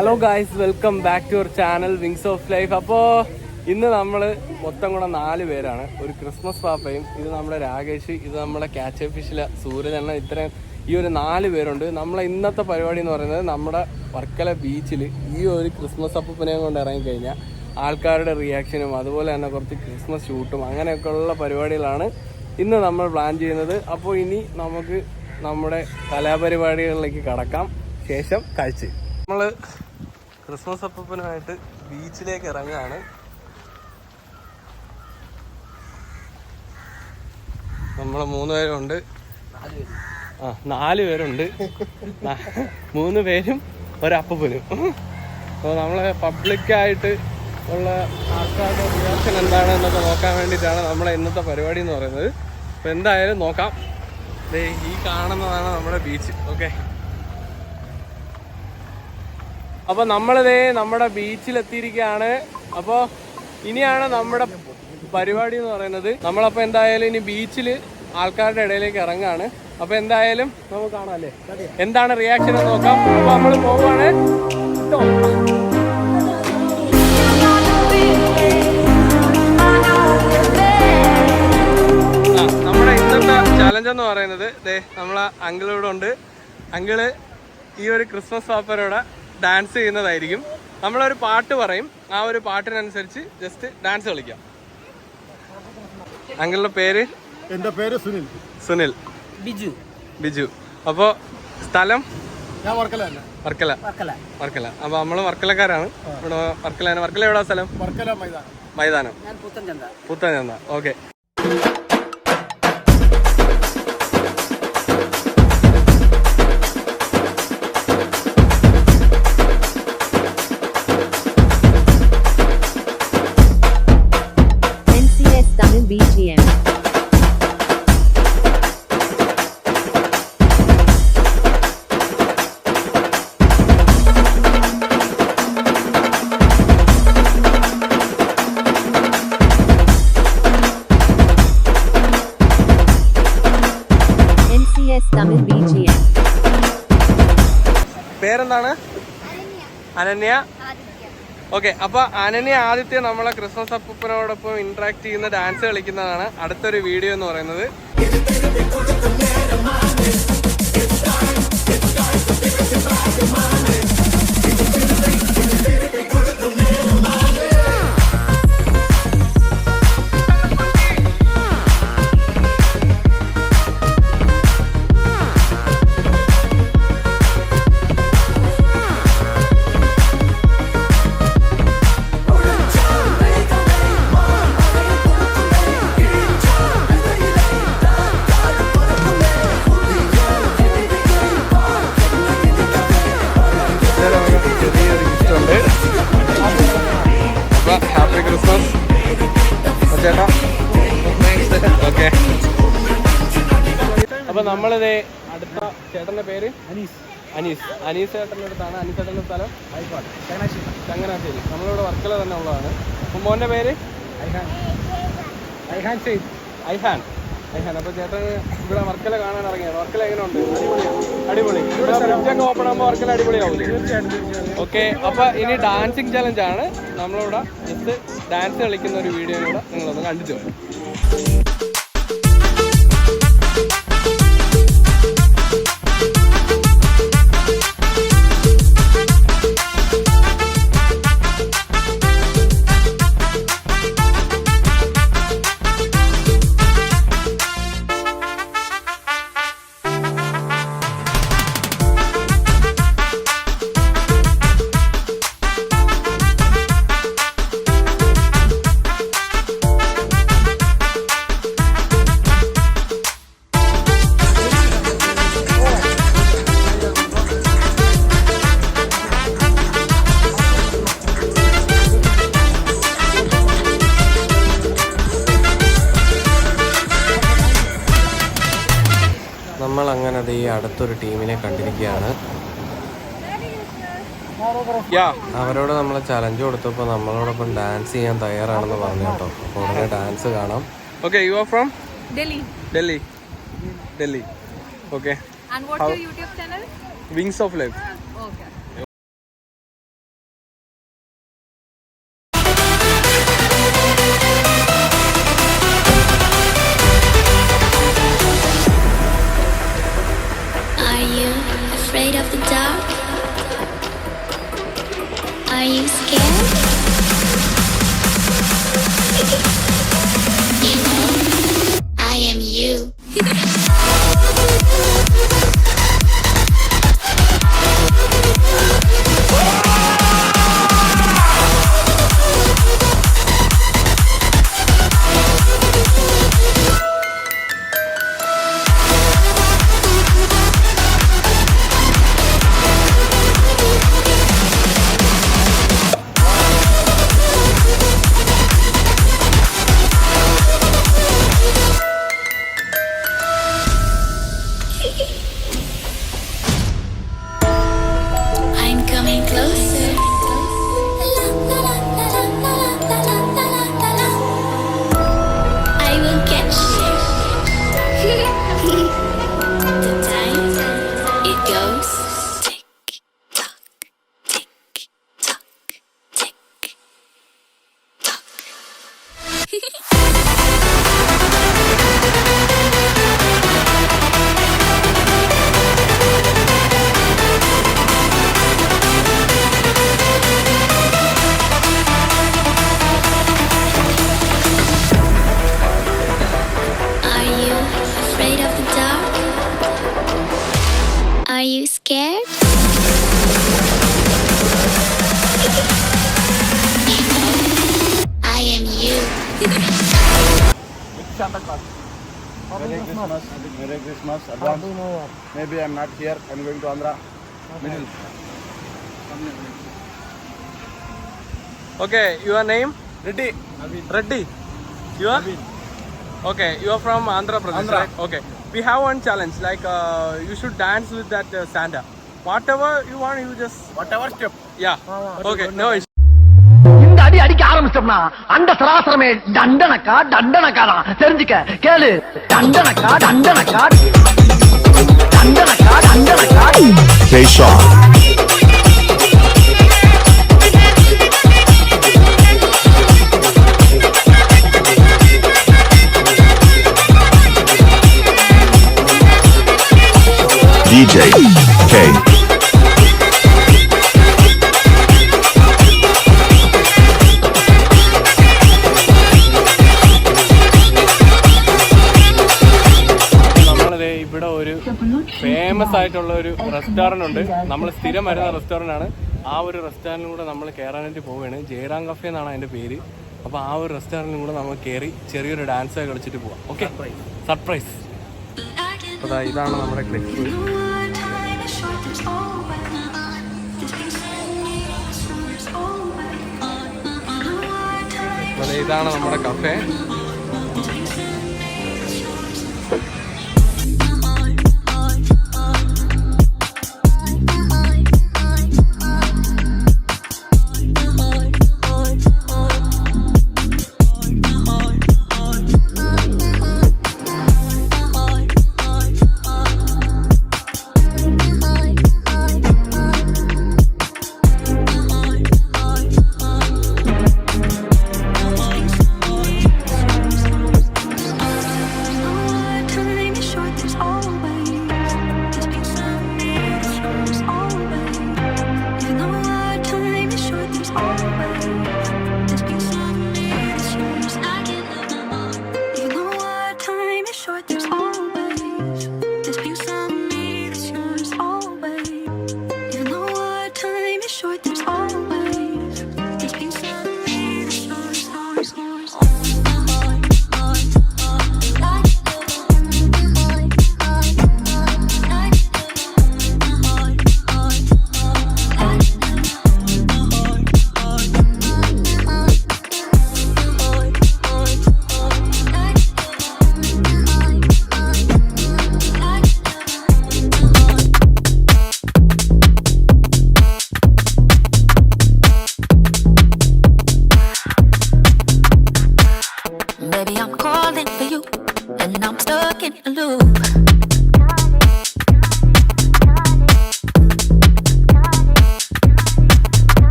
Hello guys, welcome back to your channel Wings of Life. അപ്പോൾ ഇന്ന് നമ്മൾ മൊത്തം കൂടെ 4 പേരാണ്. ഒരു ക്രിസ്മസ് പാപ്പയും, ഇത് നമ്മുടെ രാകേഷ്, ഇത് നമ്മുടെ ക്യാച്ച് ഫിഷിലെ സൂരജ് എന്ന ഇത്രയും ഈ ഒരു 4 പേരുണ്ട്. നമ്മളെ ഇന്നത്തെ പരിപാടി എന്ന് പറയുന്നത് നമ്മുടെ വർക്കല ബീച്ചിൽ ഈ ഒരു ക്രിസ്മസ് അപ്പൂപ്പനെയും കൊണ്ട് ഇറങ്ങിക്കഴിഞ്ഞാൽ ആൾക്കാരുടെ റിയാക്ഷനും അതുപോലെ തന്നെ കുറച്ച് ക്രിസ്മസ് ഷൂട്ടും അങ്ങനെയൊക്കെയുള്ള പരിപാടികളാണ് ഇന്ന് നമ്മൾ പ്ലാൻ ചെയ്യുന്നത്. അപ്പോൾ ഇനി നമുക്ക് നമ്മുടെ കലാപരിപാടികളിലേക്ക് കടക്കാം. ശേഷം കാഴ്ച നമ്മൾ ക്രിസ്മസ് അപ്പൂപ്പനുമായിട്ട് ബീച്ചിലേക്ക് ഇറങ്ങുകയാണ്. നമ്മൾ 3 പേരുണ്ട്. 4 പേരുണ്ട്. 3 പേരും ഒരപ്പൂപ്പനും. അപ്പോൾ നമ്മൾ പബ്ലിക്കായിട്ട് ഉള്ള ആൾക്കാരുടെ റിയാക്ഷൻ എന്താണ് എന്നൊക്കെ നോക്കാൻ വേണ്ടിയിട്ടാണ് നമ്മളെ ഇന്നത്തെ പരിപാടി എന്ന് പറയുന്നത്. അപ്പോൾ എന്തായാലും നോക്കാം. ഈ കാണുന്നതാണ് നമ്മുടെ ബീച്ച്. ഓക്കെ, അപ്പോൾ നമ്മളിതേ നമ്മുടെ ബീച്ചിലെത്തിയിരിക്കുകയാണ്. അപ്പോൾ ഇനിയാണ് നമ്മുടെ പരിപാടി എന്ന് പറയുന്നത്. നമ്മളപ്പോൾ എന്തായാലും ഇനി ബീച്ചിൽ ആൾക്കാരുടെ ഇടയിലേക്ക് ഇറങ്ങാണ്. അപ്പോൾ എന്തായാലും നമുക്ക് കാണാം അല്ലേ, എന്താണ് റിയാക്ഷൻ എന്ന് നോക്കാം. അപ്പോൾ നമ്മൾ പോവുകയാണ്. നമ്മുടെ ഇന്നത്തെ ചലഞ്ച് എന്ന് പറയുന്നത് നമ്മളെ അങ്കിളിവിടെ ഉണ്ട്. അങ്കിള് ഈ ഒരു ക്രിസ്മസ് പാപ്പരോടെ ഡാൻസ് ചെയ്യുന്നതായിരിക്കും. നമ്മളൊരു പാട്ട് പറയും, ആ ഒരു പാട്ടിനനുസരിച്ച് ജസ്റ്റ് ഡാൻസ് കളിക്കാം. അങ്കിളുടെ പേര്? എൻ്റെ പേര് സുനിൽ. സുനിൽ. ബിജു. അപ്പോൾ സ്ഥലം? ഞാൻ വർക്കല. വർക്കല. അപ്പോൾ നമ്മൾ വർക്കലക്കാരാണ്. ഇവിടെ വർക്കല എവിടെ സ്ഥലം? വർക്കല മൈതാനം. Puthenchantha. Okay. BGM. NCS Tamil BGM. പേരെന്താണ്? അനന്യ. ഓക്കെ, അപ്പോൾ അനന്യ ആദിത്യ നമ്മളെ ക്രിസ്മസ് അപ്പൂപ്പനോടൊപ്പം ഇന്ററാക്ട് ചെയ്യുന്ന ഡാൻസ് കളിക്കുന്നതാണ് അടുത്തൊരു വീഡിയോ എന്ന് പറയുന്നത്. ഹാപ്പി ക്രിസ്മസ് ചേട്ടാ. ഓക്കെ, അപ്പൊ നമ്മളിത് അടുത്ത ചേട്ടന്റെ പേര് അനീസ് ചേട്ടൻ്റെ അടുത്താണ്. അനീസ് ചേട്ടൻ്റെ സ്ഥലം ചങ്ങനാശ്ശേരി. നമ്മളിവിടെ വർക്കല തന്നെ ഉള്ളതാണ്. അപ്പം മോൻ്റെ പേര്? ഐഹാൻ. അപ്പൊ ചേട്ടൻ ഇവിടെ വർക്കല കാണാൻ ഇറങ്ങിയാണ്. വർക്കല എങ്ങനെയുണ്ട്? അടിപൊളി. ഇവിടെ ഫ്രിഡ്ജൊക്കെ ഓപ്പൺ ആകുമ്പോൾ വർക്കല അടിപൊളിയാവും. ഓക്കെ, അപ്പൊ ഇനി ഡാൻസിങ് ചലഞ്ച് ആണ്. നമ്മളിവിടെ ജസ്റ്റ് ഡാൻസ് കളിക്കുന്ന ഒരു വീഡിയോ കൂടെ നിങ്ങളൊന്ന് കണ്ടിട്ട് വരും. നമ്മൾ അങ്ങനെ അത് ഈ അടുത്തൊരു ടീമിനെ കണ്ടിരിക്കുകയാണ്. അവരോട് നമ്മൾ ചലഞ്ച് കൊടുത്തപ്പോൾ നമ്മളോടൊപ്പം ഡാൻസ് ചെയ്യാൻ തയ്യാറാണെന്ന് പറഞ്ഞു കേട്ടോ. അപ്പോൾ ഉടനെ ഡാൻസ് കാണാം. Okay, you are from Delhi. Okay. And what's your YouTube channel? Wings of Life. Okay. of the dark? Are you scared? You know, I am you. I'm coming closer. I will catch you. The time it goes tick tock, tick tock, tick tock. Are you afraid of the dark? Are you scared? You know, I am you. Merry Christmas, advance. Maybe I'm not here. I'm going to Andhra. Middle. Okay, your name? Reddy. Reddy. You are? Okay, you are from Andhra Pradesh, Andhra. right? Okay. We have one challenge, like you should dance with that Santa. Whatever you want, you just... Whatever step. Yeah. Okay, no issue. இந்த அடி அடிக்க ஆரம்பிச்சோம்னா அந்த சராசரமே தண்டனக்கா தான் தெரிஞ்சுக்க கேளு தண்டனக்கா Face off. DJ K. നമ്മളിത് ഇവിടെ ഒരു ഫേമസ് ആയിട്ടുള്ള ഒരു റെസ്റ്റോറന്റ് ഉണ്ട്. നമ്മൾ സ്ഥിരം വരുന്ന റെസ്റ്റോറന്റ് ആണ്. ആ ഒരു റെസ്റ്റോറന്റിലും കൂടെ നമ്മൾ കയറാനായിട്ട് പോവുകയാണ്. ജയറാം കഫേ എന്നാണ് അതിന്റെ പേര്. അപ്പോൾ ആ ഒരു റെസ്റ്റോറന്റിലും കൂടെ നമ്മൾ കയറി ചെറിയൊരു ഡാൻസ് ഒക്കെ കളിച്ചിട്ട് പോവാം. Okay, surprise. അപ്പോൾ ഇതാണ് നമ്മുടെ ക്ലിപ്പ്. അപ്പോൾ ഇതാണ് നമ്മുടെ കഫേ.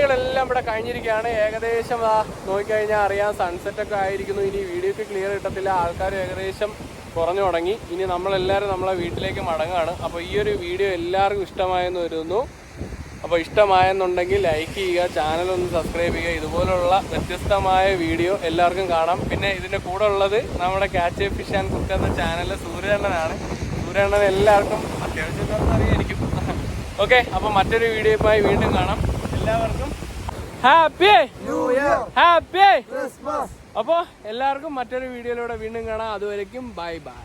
പരിപാടികളെല്ലാം ഇവിടെ കഴിഞ്ഞിരിക്കുകയാണ്. ഏകദേശം നോക്കിക്കഴിഞ്ഞാൽ അറിയാം സൺസെറ്റ് ഒക്കെ ആയിരിക്കുന്നു. ഇനി വീഡിയോക്ക് ക്ലിയർ കിട്ടത്തില്ല, ആൾക്കാർ ഏകദേശം കുറഞ്ഞു തുടങ്ങി. ഇനി നമ്മളെല്ലാവരും നമ്മളെ വീട്ടിലേക്ക് മടങ്ങുകയാണ്. അപ്പോൾ ഈ ഒരു വീഡിയോ എല്ലാവർക്കും ഇഷ്ടമായെന്ന് വരുന്നു. അപ്പോൾ ഇഷ്ടമായെന്നുണ്ടെങ്കിൽ ലൈക്ക് ചെയ്യുക, ചാനലൊന്ന് സബ്സ്ക്രൈബ് ചെയ്യുക. ഇതുപോലുള്ള വ്യത്യസ്തമായ വീഡിയോ എല്ലാവർക്കും കാണാം. പിന്നെ ഇതിൻ്റെ കൂടെ ഉള്ളത് നമ്മുടെ ക്യാച്ച് ഫിഷ് ആൻഡ് കുക്ക് എന്ന ചാനലിലെ സൂര്യണ്ണനാണ്. സൂര്യണ്ണൻ എല്ലാവർക്കും അത്യാവശ്യം അറിയായിരിക്കും. ഓക്കെ, അപ്പോൾ മറ്റൊരു വീഡിയോയുമായി വീണ്ടും കാണാം. എല്ലാവർക്കും happy new year, happy Christmas. അപ്പോൾ എല്ലാവർക്കും മറ്റൊരു വീഡിയോയിലൂടെ വീണ്ടും കാണാം. അതുവരയ്ക്കും ബൈ ബൈ.